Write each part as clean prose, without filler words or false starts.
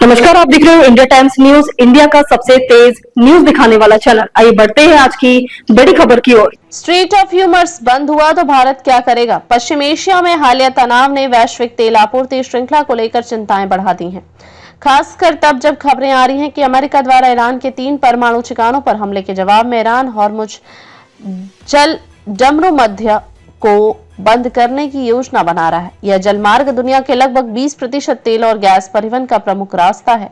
नमस्कार, आप देख रहे हो इंडिया टाइम्स न्यूज, इंडिया का सबसे तेज न्यूज दिखाने वाला चैनल। आइए बढ़ते हैं आज की बड़ी खबर की ओर। स्ट्रीट ऑफ ह्यूमर्स बंद हुआ तो भारत क्या करेगा? पश्चिम एशिया में हालिया तनाव ने वैश्विक तेल आपूर्ति श्रृंखला को लेकर चिंताएं बढ़ा दी हैं, खासकर तब जब खबरें आ रही हैं कि अमेरिका द्वारा ईरान के 3 परमाणु ठिकानों पर हमले के जवाब में ईरान हॉर्मुज जल डमरू मध्य को बंद करने की योजना बना रहा है। यह जलमार्ग दुनिया के लगभग 20% तेल और गैस परिवहन का प्रमुख रास्ता है।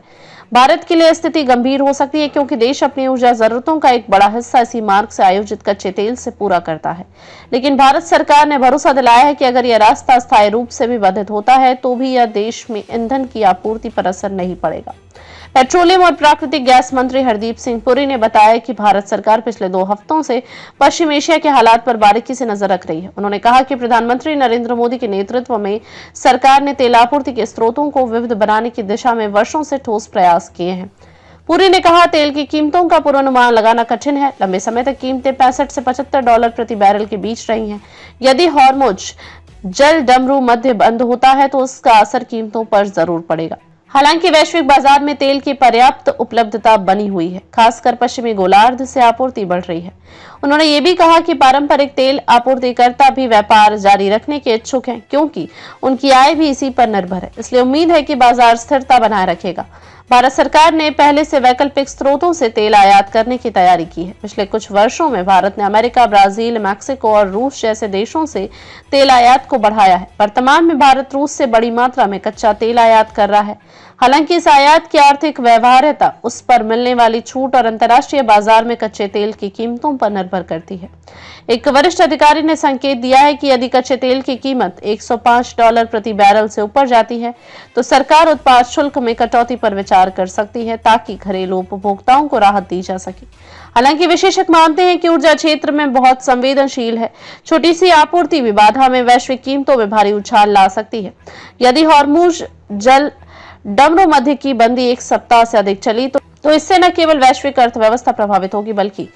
भारत के लिए स्थिति गंभीर हो सकती है क्योंकि देश अपनी ऊर्जा जरूरतों का एक बड़ा हिस्सा इसी मार्ग से आयोजित कच्चे तेल से पूरा करता है। लेकिन भारत सरकार ने भरोसा दिलाया है कि अगर यह रास्ता अस्थायी रूप से भी बाधित होता है तो भी यह देश में ईंधन की आपूर्ति पर असर नहीं पड़ेगा। पेट्रोलियम और प्राकृतिक गैस मंत्री हरदीप सिंह पुरी ने बताया कि भारत सरकार पिछले 2 हफ्तों से पश्चिम एशिया के हालात पर बारीकी से नजर रख रही है। उन्होंने कहा कि प्रधानमंत्री नरेंद्र मोदी के नेतृत्व में सरकार ने तेल आपूर्ति के स्रोतों को विविध बनाने की दिशा में वर्षों से ठोस प्रयास किए हैं। पुरी ने कहा, तेल की कीमतों का पूर्वानुमान लगाना कठिन है। लंबे समय तक कीमतें $65 से $75 प्रति बैरल के बीच रही हैं। यदि हॉर्मुज जल डमरू मध्य बंद होता है तो उसका असर कीमतों पर जरूर पड़ेगा। हालांकि वैश्विक बाजार में तेल की पर्याप्त उपलब्धता बनी हुई है, खासकर पश्चिमी गोलार्ध से आपूर्ति बढ़ रही है। उन्होंने ये भी कहा कि पारंपरिक तेल आपूर्तिकर्ता भी व्यापार जारी रखने के इच्छुक हैं क्योंकि उनकी आय भी इसी पर निर्भर है। इसलिए उम्मीद है कि बाजार स्थिरता बनाए रखेगा। भारत सरकार ने पहले से वैकल्पिक स्रोतों से तेल आयात करने की तैयारी की है। पिछले कुछ वर्षों में भारत ने अमेरिका, ब्राजील, मैक्सिको और रूस जैसे देशों से तेल आयात को बढ़ाया है। वर्तमान में भारत रूस से बड़ी मात्रा में कच्चा तेल आयात कर रहा है। हालांकि इस आयात की आर्थिक व्यवहार्यता उस पर मिलने वाली छूट और अंतर्राष्ट्रीय बाजार में कच्चे तेल की कीमतों पर निर्भर करती है। एक वरिष्ठ अधिकारी ने संकेत दिया है कि यदि कच्चे तेल की कीमत $105 प्रति बैरल से ऊपर जाती है तो सरकार उत्पाद शुल्क में कटौती पर विचार कर सकती है ताकि घरेलू उपभोक्ताओं को राहत दी जा सके। हालांकि विशेषज्ञ मानते हैं कि ऊर्जा क्षेत्र में बहुत संवेदनशील है। छोटी सी आपूर्ति भी बाधा में वैश्विक कीमतों में भारी उछाल ला सकती है। यदि हॉर्मुज जल डमरू मध्य की बंदी 1 सप्ताह से अधिक चली तो इससे न केवल वैश्विक अर्थव्यवस्था प्रभावित होगी बल्कि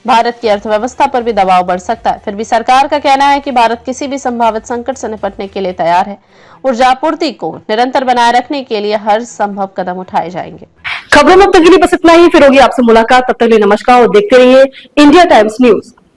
भारत की अर्थव्यवस्था पर भी दबाव बढ़ सकता है। फिर भी सरकार का कहना है कि भारत किसी भी संभावित संकट से निपटने के लिए तैयार है। ऊर्जा आपूर्ति को निरंतर बनाए रखने के लिए हर संभव कदम उठाए जाएंगे। खबरों में अब तक के लिए बस इतना ही। फिर होगी आपसे मुलाकात, तब तक के लिए नमस्कार और देखते रहिए इंडिया टाइम्स न्यूज।